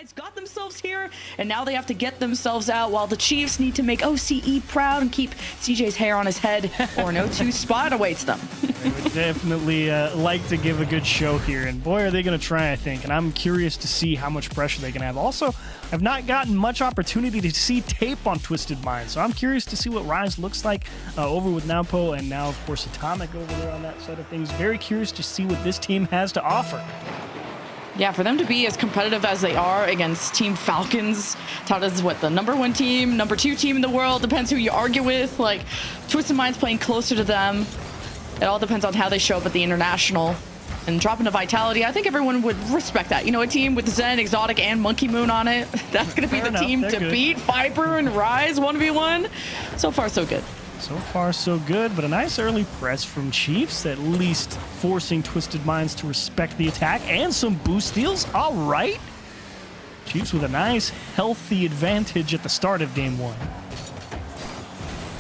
Minds got themselves here, and now they have to get themselves out while the Chiefs need to make OCE proud and keep CJ's hair on his head, or an O2 spot awaits them. They would definitely like to give a good show here, and boy, are they going to try, I think. And I'm curious to see how much pressure they can have. Also, I've not gotten much opportunity to see tape on Twisted Minds, so I'm curious to see what Rise looks like over with Naupo, and now, of course, Atomic over there on that side of things. Very curious to see what this team has to offer. Yeah, for them to be as competitive as they are against Team Falcons, touted as what, the #1 team, #2 team in the world, depends who you argue with. Like, Twisted Minds playing closer to them. It all depends on how they show up at the International. And dropping to Vitality, I think everyone would respect that. You know, a team with Zen, Exotic, and Monkey Moon on it, that's going to be the team to beat. Viper and Rise 1v1. So far, so good. So far, so good, but a nice early press from Chiefs, at least forcing Twisted Minds to respect the attack, and some boost steals. All right. Chiefs with a nice, healthy advantage at the start of game one.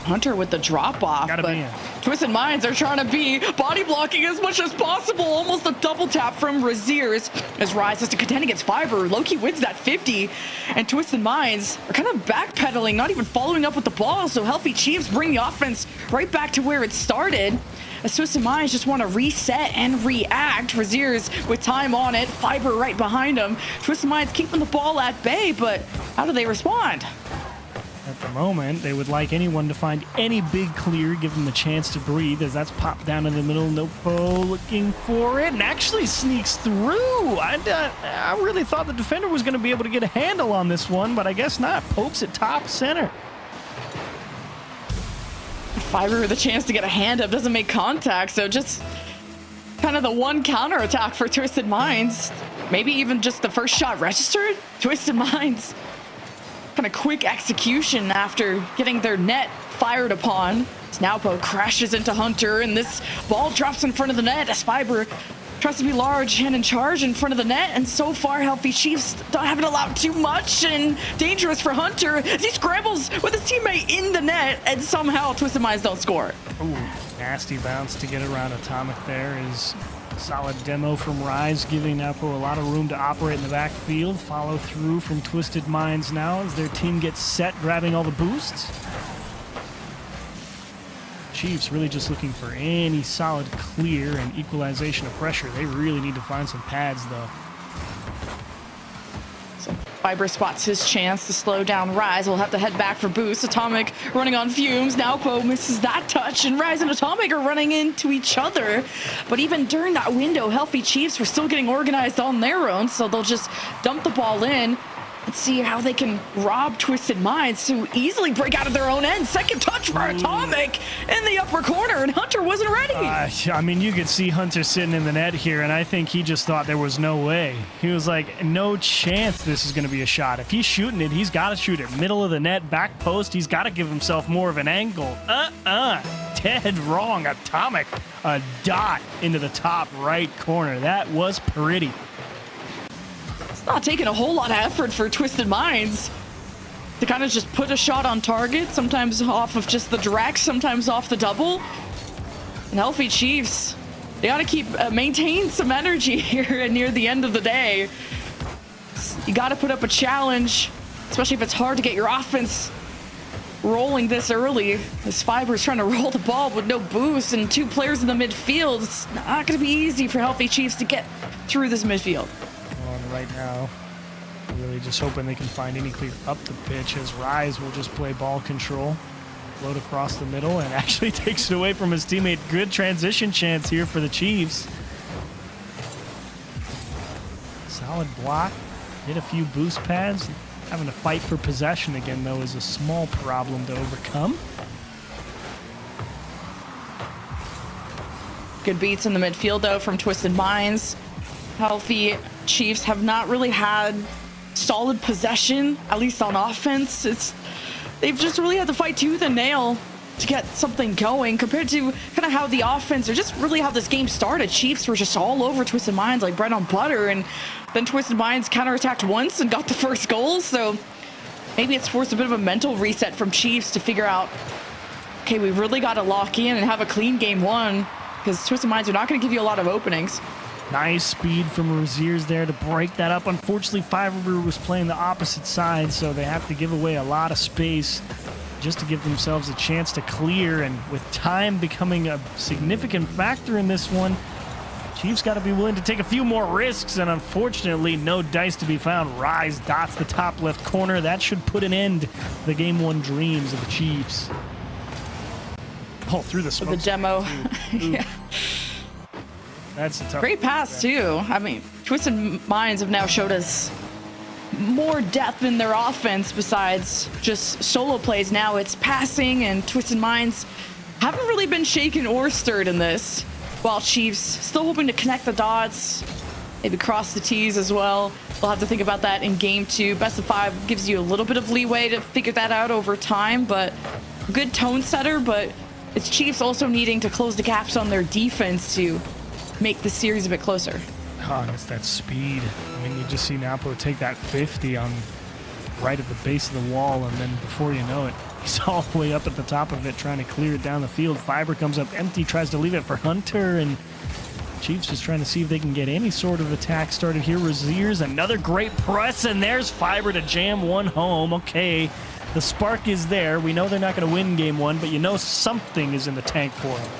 Hunter with the drop-off, but Twisted Minds are trying to be body blocking as much as possible. Almost a double tap from Raziers as Rise has to contend against Fiber. Loki wins that 50, and Twisted Minds are kind of backpedaling, not even following up with the ball, so Healthy Chiefs bring the offense right back to where it started. As Twisted Minds just want to reset and react. Raziers with time on it, Fiber right behind them. Twisted Minds keeping the ball at bay, but how do they respond? At the moment, they would like anyone to find any big clear, give them the chance to breathe, as that's popped down in the middle. Nopo looking for it and actually sneaks through. I really thought the defender was going to be able to get a handle on this one, but I guess not. Pokes it top center. Fiber with a chance to get a hand up, doesn't make contact, so just kind of the one counter attack for Twisted Minds. Maybe even just the first shot registered. Twisted Minds kind of quick execution after getting their net fired upon. Naupo crashes into Hunter, and this ball drops in front of the net as Fiber tries to be large and in charge in front of the net, and so far Healthy Chiefs haven't allowed too much, and dangerous for Hunter as he scrambles with his teammate in the net, and somehow Twisted Minds don't score. Ooh, nasty bounce to get around Atomic there is solid demo from Rise, giving Naupo a lot of room to operate in the backfield. Follow through from Twisted Minds now as their team gets set, grabbing all the boosts. Chiefs really just looking for any solid clear and equalization of pressure. They really need to find some pads, though. So Fiber spots his chance to slow down Rise. We'll have to head back for boost. Atomic running on fumes. Naupo misses that touch, and Rise and Atomic are running into each other. But even during that window, Healthy Chiefs were still getting organized on their own, so they'll just dump the ball in. Let's see how they can rob Twisted Minds to easily break out of their own end. Second touch for Atomic in the upper corner, and Hunter wasn't ready. I mean, you could see Hunter sitting in the net here, and I think he just thought there was no way. He was like, no chance this is going to be a shot. If he's shooting it, he's got to shoot it. Middle of the net, back post, he's got to give himself more of an angle. Dead wrong. Atomic, a dot into the top right corner. That was pretty. Not taking a whole lot of effort for Twisted Minds to kind of just put a shot on target, sometimes off of just the direct, sometimes off the double. And Healthy Chiefs, they got to keep maintain some energy here near the end of the day. You got to put up a challenge, especially if it's hard to get your offense rolling this early. This Fiber's trying to roll the ball with no boost and two players in the midfield. It's not going to be easy for Healthy Chiefs to get through this midfield. Right now, really just hoping they can find any clear up the pitch, as Rise will just play ball control, float across the middle, and actually takes it away from his teammate. Good transition chance here for the Chiefs. Solid block, hit a few boost pads. Having to fight for possession again, though, is a small problem to overcome. Good beats in the midfield, though, from Twisted Minds. Healthy Chiefs have not really had solid possession, at least on offense. They've just really had to fight tooth and nail to get something going compared to kind of how the offense, or just really how this game started. Chiefs were just all over Twisted Minds like bread on butter, and then Twisted Minds counterattacked once and got the first goal. So maybe it's forced a bit of a mental reset from Chiefs to figure out, okay, we really got to lock in and have a clean game one, because Twisted Minds are not going to give you a lot of openings. Nice speed from Razier's there to break that up. Unfortunately, Fiverr was playing the opposite side, so they have to give away a lot of space just to give themselves a chance to clear. And with time becoming a significant factor in this one, Chiefs got to be willing to take a few more risks, and unfortunately, no dice to be found. Rise dots the top left corner. That should put an end to the Game 1 dreams of the Chiefs. Oh, through the smoke. The demo. Yeah. That's a tough. Great pass, too. I mean, Twisted Minds have now showed us more depth in their offense besides just solo plays. Now it's passing, and Twisted Minds haven't really been shaken or stirred in this, while Chiefs still hoping to connect the dots, maybe cross the T's as well. We'll have to think about that in game 2. Best of 5 gives you a little bit of leeway to figure that out over time, but good tone setter. But it's Chiefs also needing to close the gaps on their defense to make the series a bit closer. Oh, and it's that speed. I mean, you just see Napo take that 50 on right at the base of the wall, and then before you know it, he's all the way up at the top of it trying to clear it down the field. Fiber comes up empty, tries to leave it for Hunter, and Chiefs just trying to see if they can get any sort of attack started here. Razier's another great press, and there's Fiber to jam one home. Okay, the spark is there. We know they're not going to win game 1, but you know something is in the tank for them.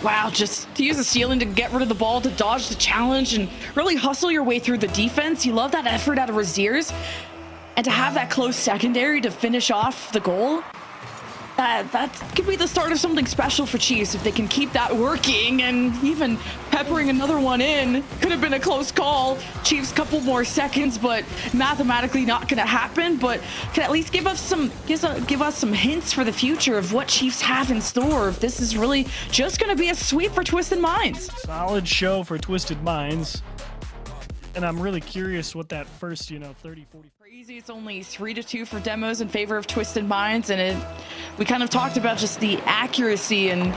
Wow, just to use the ceiling to get rid of the ball, to dodge the challenge, and really hustle your way through the defense. You love that effort out of Razier's. And to have that close secondary to finish off the goal, that could be the start of something special for Chiefs if they can keep that working. And even peppering another one in could have been a close call. Chiefs couple more seconds, but mathematically not going to happen. But can at least give us some hints for the future of what Chiefs have in store. If this is really just going to be a sweep for Twisted Minds. Solid show for Twisted Minds. And I'm really curious what that first, 30, 40. Crazy. It's only 3-2 for demos in favor of Twisted Minds. And we kind of talked about just the accuracy and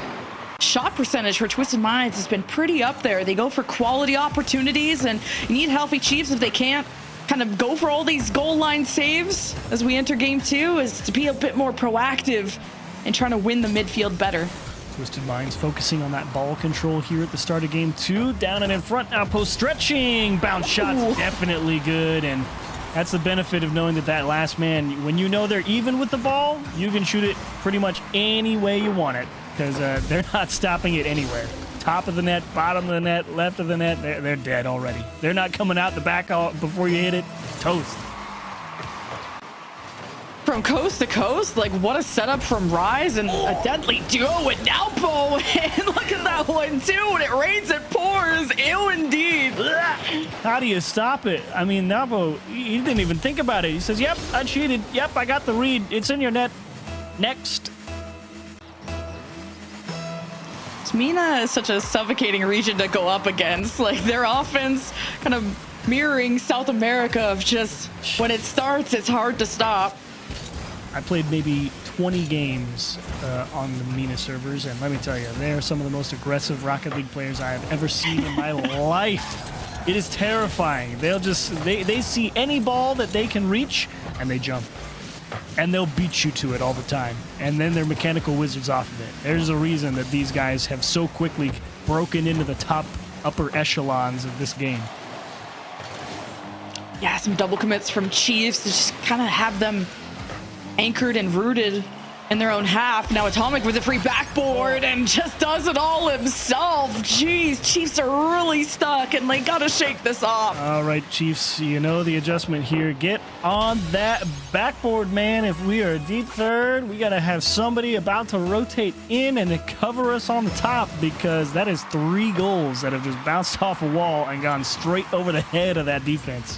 shot percentage for Twisted Minds has been pretty up there. They go for quality opportunities, and you need healthy Chiefs if they can't kind of go for all these goal line saves as we enter game 2, is to be a bit more proactive and trying to win the midfield better. Twisted Minds focusing on that ball control here at the start of game 2. Down and in front now, post stretching. Bounce shot's definitely good, and that's the benefit of knowing that last man, when you know they're even with the ball, you can shoot it pretty much any way you want it, because they're not stopping it anywhere. Top of the net, bottom of the net, left of the net, they're dead already. They're not coming out the back before you hit it. Toast. From coast to coast, like what a setup from Rise, and a deadly duo with Nalpo. And look at that one too. When it rains, it pours. Ew, indeed. How do you stop it? I mean, Nalpo, he didn't even think about it. He says, "Yep, I cheated. Yep, I got the read. It's in your net. Next." Mina is such a suffocating region to go up against. Like their offense kind of mirroring South America of just when it starts, it's hard to stop. I played maybe 20 games on the Mina servers, and let me tell you, they are some of the most aggressive Rocket League players I have ever seen in my life. It is terrifying. They see any ball that they can reach, and they jump. And they'll beat you to it all the time. And then they're mechanical wizards off of it. There's a reason that these guys have so quickly broken into the upper echelons of this game. Yeah, some double commits from Chiefs to just kind of have them anchored and rooted in their own half. Now Atomic with a free backboard and just does it all himself. Jeez, Chiefs are really stuck and they gotta shake this off. All right, Chiefs, you know the adjustment here. Get on that backboard, man. If we are deep third, we gotta have somebody about to rotate in and to cover us on the top, because that is 3 goals that have just bounced off a wall and gone straight over the head of that defense.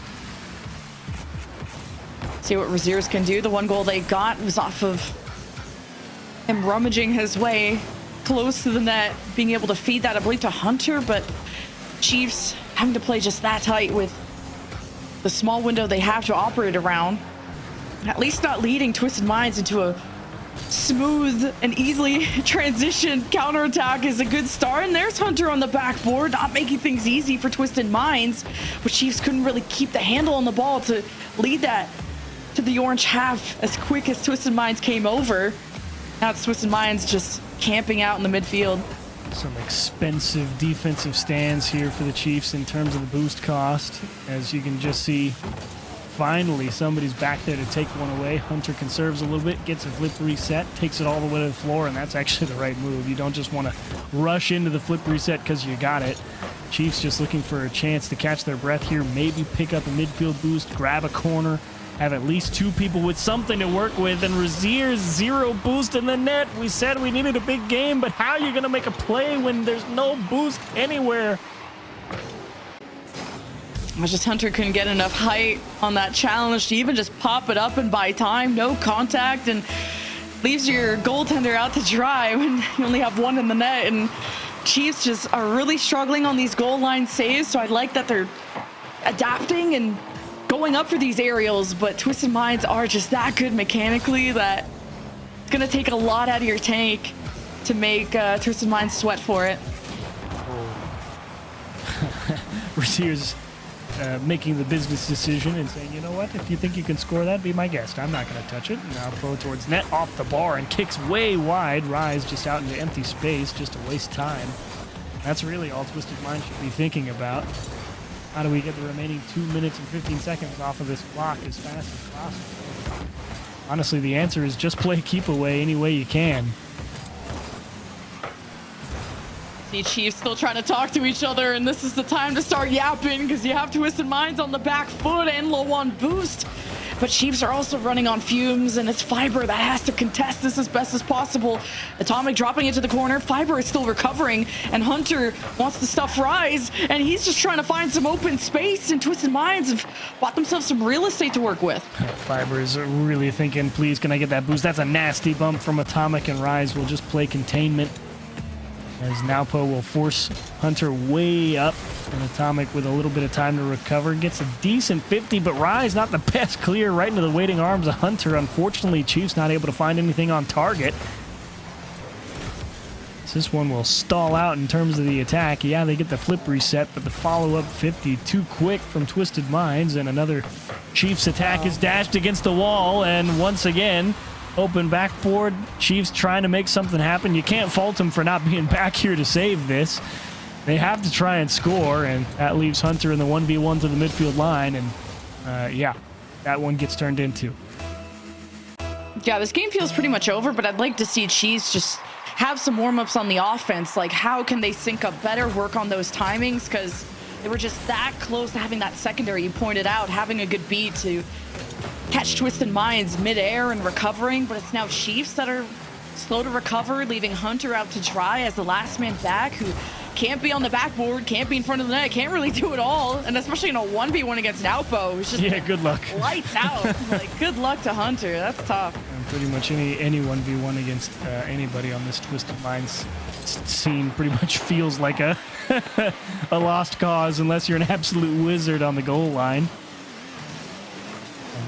See what Razier's can do. The one goal they got was off of him rummaging his way close to the net, being able to feed that, I believe, to Hunter, but Chiefs having to play just that tight with the small window they have to operate around. At least not leading Twisted Minds into a smooth and easily transition counterattack is a good start. And there's Hunter on the backboard, not making things easy for Twisted Minds, but Chiefs couldn't really keep the handle on the ball to lead that to the orange half as quick as Twisted Minds came over. Now it's Twisted Minds just camping out in the midfield. Some expensive defensive stands here for the Chiefs in terms of the boost cost. As you can just see, finally somebody's back there to take one away. Hunter conserves a little bit, gets a flip reset, takes it all the way to the floor, and that's actually the right move. You don't just want to rush into the flip reset because you got it. Chiefs just looking for a chance to catch their breath here, maybe pick up a midfield boost, grab a corner, have at least two people with something to work with, and Razier's 0 boost in the net. We said we needed a big game, but how are you going to make a play when there's no boost anywhere? Just Hunter couldn't get enough height on that challenge to even just pop it up and buy time. No contact, and leaves your goaltender out to dry when you only have one in the net. And Chiefs just are really struggling on these goal line saves, so I like that they're adapting and going up for these aerials, but Twisted Minds are just that good mechanically that it's going to take a lot out of your tank to make Twisted Minds sweat for it. Razier's making the business decision and saying, you know what, if you think you can score that, be my guest. I'm not going to touch it. Now throw towards net, off the bar, and kicks way wide. Rise just out into empty space, just to waste time. That's really all Twisted Minds should be thinking about. How do we get the remaining 2 minutes and 15 seconds off of this clock as fast as possible? Honestly, the answer is just play keep away any way you can. See Chiefs still trying to talk to each other, and this is the time to start yapping because you have Twisted Minds on the back foot and low on boost. But Chiefs are also running on fumes, and it's Fiber that has to contest this as best as possible. Atomic dropping into the corner. Fiber is still recovering, and Hunter wants to stuff Rise, and he's just trying to find some open space, and Twisted Minds have bought themselves some real estate to work with. Fiber is really thinking, please, can I get that boost? That's a nasty bump from Atomic, and Rise will just play containment. As Naupo will force Hunter way up, and Atomic with a little bit of time to recover gets a decent 50, but Rise not the best clear right into the waiting arms of Hunter. Unfortunately, Chiefs not able to find anything on target. This one will stall out in terms of the attack. Yeah, they get the flip reset, but the follow-up 50 too quick from Twisted Minds, and another Chiefs attack is dashed against the wall, and once again, open backboard. Chiefs trying to make something happen. You can't fault them for not being back here to save this. They have to try and score, and that leaves Hunter in the 1v1 to the midfield line, and yeah, that one gets turned into. Yeah, this game feels pretty much over, but I'd like to see Chiefs just have some warm-ups on the offense. Like, how can they sync up better, work on those timings? Because they were just that close to having that secondary you pointed out, having a good beat to catch Twisted Minds mid-air and recovering, but it's now Chiefs that are slow to recover, leaving Hunter out to dry as the last man back, who can't be on the backboard, can't be in front of the net, can't really do it all, and especially in a 1v1 against Naupo, who's just good luck. Lights out. Like, good luck to Hunter. That's tough. And pretty much any 1v1 against anybody on this Twisted Minds scene pretty much feels like a a lost cause unless you're an absolute wizard on the goal line.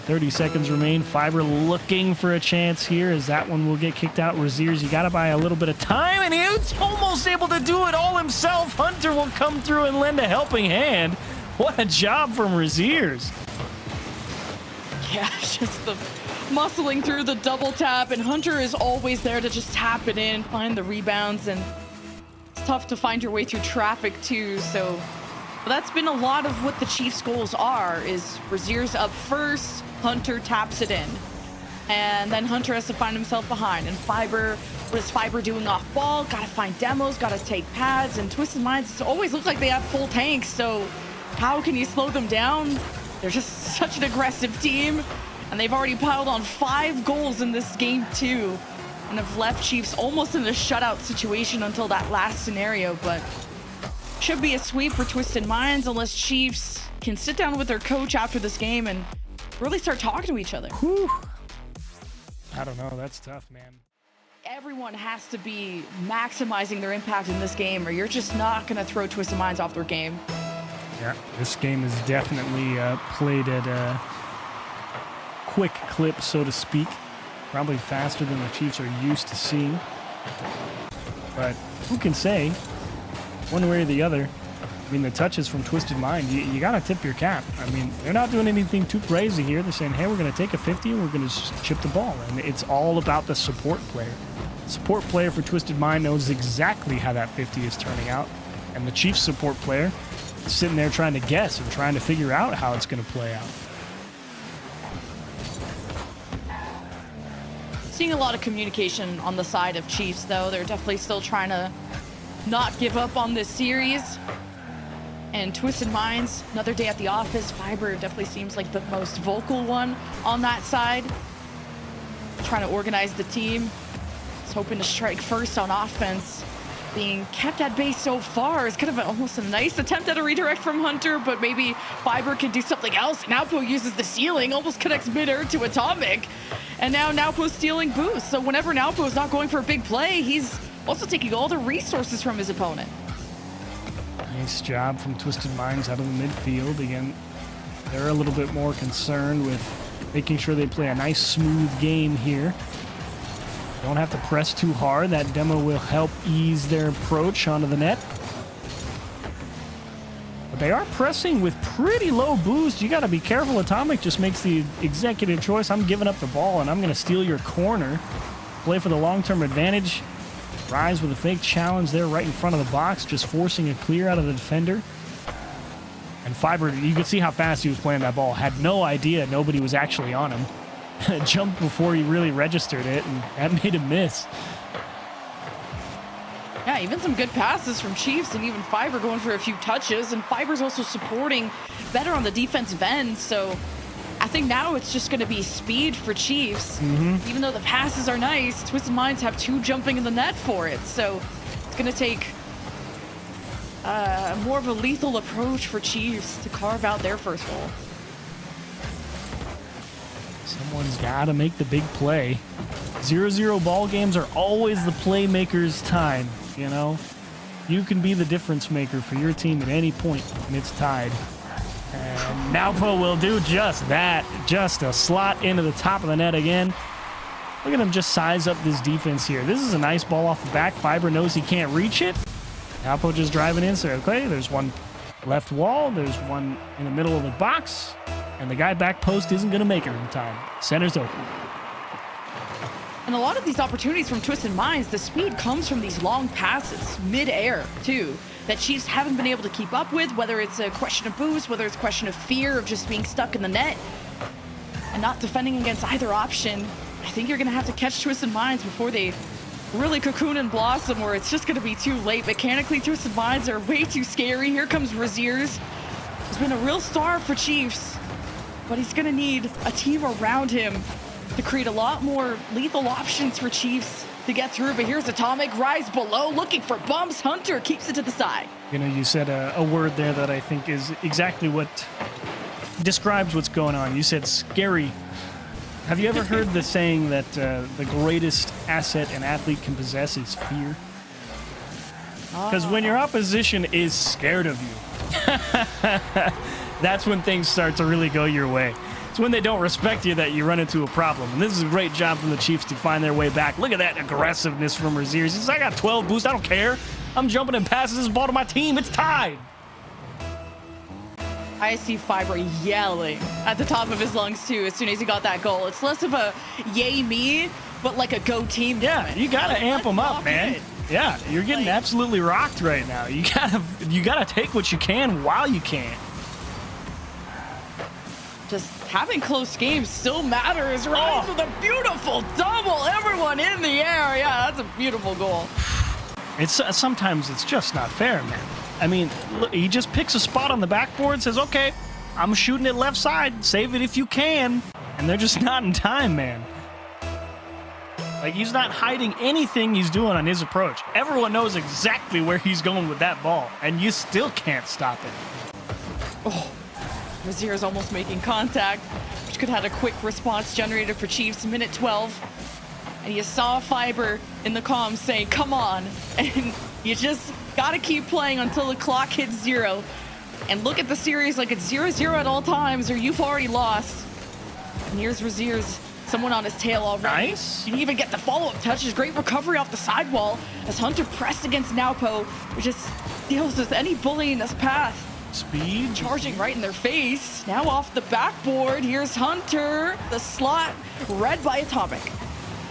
30 seconds remain. Fiber looking for a chance here as that one will get kicked out. Razier's, you got to buy a little bit of time, and he's almost able to do it all himself. Hunter will come through and lend a helping hand. What a job from Razier's. Yeah, just the muscling through the double tap, and Hunter is always there to just tap it in, find the rebounds, and it's tough to find your way through traffic too, so that's been a lot of what the Chiefs' goals are, is Razier's up first, Hunter taps it in, and then Hunter has to find himself behind. And Fiber, what is Fiber doing off ball? Gotta find demos, gotta take pads, and Twisted Minds always look like they have full tanks, so how can you slow them down? They're just such an aggressive team, and they've already piled on 5 goals in this game too, and have left Chiefs almost in a shutout situation until that last scenario, but should be a sweep for Twisted Minds unless Chiefs can sit down with their coach after this game and really start talking to each other. Whew. I don't know. That's tough, man. Everyone has to be maximizing their impact in this game, or you're just not going to throw Twisted Minds off their game. Yeah, this game is definitely played at a quick clip, so to speak. Probably faster than the Chiefs are used to seeing. But who can say? One way or the other. I mean, the touches from Twisted Mind, you got to tip your cap. I mean, they're not doing anything too crazy here. They're saying, hey, we're going to take a 50 and we're going to just chip the ball. And it's all about the support player. Support player for Twisted Mind knows exactly how that 50 is turning out. And the Chiefs support player is sitting there trying to guess and trying to figure out how it's going to play out. Seeing a lot of communication on the side of Chiefs, though. They're definitely still trying to not give up on this series. And Twisted Minds, another day at the office. Fiber definitely seems like the most vocal one on that side. Trying to organize the team. He's hoping to strike first on offense. Being kept at bay so far is kind of almost a nice attempt at a redirect from Hunter, but maybe Fiber can do something else. Naupo uses the ceiling, almost connects mid-air to Atomic. And now Naupo's stealing boost. So whenever Naupo's not going for a big play, he's also taking all the resources from his opponent. Nice job from Twisted Minds out of the midfield. Again, they're a little bit more concerned with making sure they play a nice, smooth game here. Don't have to press too hard. That demo will help ease their approach onto the net. But they are pressing with pretty low boost. You got to be careful. Atomic just makes the executive choice. I'm giving up the ball, and I'm going to steal your corner. Play for the long-term advantage. Rise with a fake challenge there right in front of the box, just forcing a clear out of the defender. And Fiber, you could see how fast he was playing that ball. Had no idea nobody was actually on him. Jumped before he really registered it, and that made him miss. Yeah, even some good passes from Chiefs, and even Fiber going for a few touches. And Fiber's also supporting better on the defensive end. So I think now it's just going to be speed for Chiefs. Even though the passes are nice, Twisted Minds have two jumping in the net for it. So it's going to take more of a lethal approach for Chiefs to carve out their first goal. Someone's got to make the big play. 0-0 ball games are always the playmaker's time, you know? You can be the difference maker for your team at any point when it's tied. And Naupo will do just that. Just a slot into the top of the net again. Look at him just size up this defense here. This is a nice ball off the back. Fiber knows he can't reach it. Naupo just driving in. So, okay, there's one left wall. There's one in the middle of the box. And the guy back post isn't going to make it in time. Center's open. And a lot of these opportunities from Twisted Minds, the speed comes from these long passes, mid-air, too, that Chiefs haven't been able to keep up with, whether it's a question of boost, whether it's a question of fear of just being stuck in the net and not defending against either option. I think you're going to have to catch Twisted Minds before they really cocoon and blossom, or it's just going to be too late. Mechanically, Twisted Minds are way too scary. Here comes Raziers. He's been a real star for Chiefs, but he's going to need a team around him to create a lot more lethal options for Chiefs to get through. But here's Atomic, rise below, looking for bumps. Hunter keeps it to the side. You know, you said a word there that I think is exactly what describes what's going on. You said scary. Have you ever heard the saying that the greatest asset an athlete can possess is fear? Because when your opposition is scared of you, that's when things start to really go your way. It's when they don't respect you that you run into a problem. And this is a great job from the Chiefs to find their way back. Look at that aggressiveness from Raziers. He says, I got 12 boosts. I don't care. I'm jumping and passing this ball to my team. It's tied. I see Fiber yelling at the top of his lungs, too, as soon as he got that goal. It's less of a yay me, but like a go team. Yeah, you got to amp them up, man. Yeah, you're getting absolutely rocked right now. You gotta take what you can while you can. Just having close games still matters. Rise with a beautiful double. Everyone in the air. Yeah, that's a beautiful goal. It's sometimes it's just not fair, man. I mean, look, he just picks a spot on the backboard, says, okay, I'm shooting it left side. Save it if you can. And they're just not in time, man. Like, he's not hiding anything he's doing on his approach. Everyone knows exactly where he's going with that ball, and you still can't stop it. Oh, Razier's almost making contact, which could have had a quick response generated for Chiefs. Minute 12. And you saw Fiber in the comms saying, come on. And you just got to keep playing until the clock hits 0. And look at the series like it's 0-0 at all times, or you've already lost. And here's Razier's. Someone on his tail already. Nice. You didn't even get the follow-up touches. Great recovery off the sidewall as Hunter pressed against Naupo, which just deals with any bully in his path. Speed. Charging right in their face. Now off the backboard. Here's Hunter. The slot read by Atomic.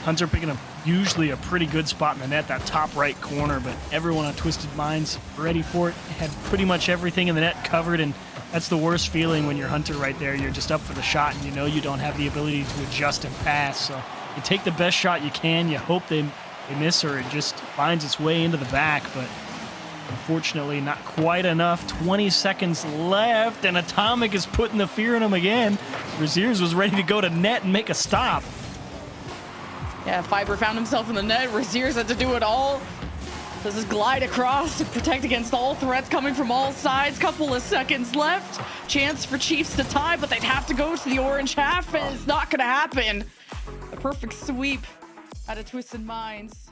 Hunter picking a usually a pretty good spot in the net, that top right corner, but everyone on Twisted Minds ready for it, had pretty much everything in the net covered, and that's the worst feeling when you're Hunter right there. You're just up for the shot, and you know you don't have the ability to adjust and pass, so you take the best shot you can, you hope they miss, or it just finds its way into the back, but unfortunately not quite enough. 20 seconds left, and Atomic is putting the fear in him again. Raziers was ready to go to net and make a stop. Yeah, Fiber found himself in the net. Raziers had to do it all. Does this glide across to protect against all threats coming from all sides. Couple of seconds left. Chance for Chiefs to tie, but they'd have to go to the orange half, and it's not going to happen. A perfect sweep out of Twisted Minds.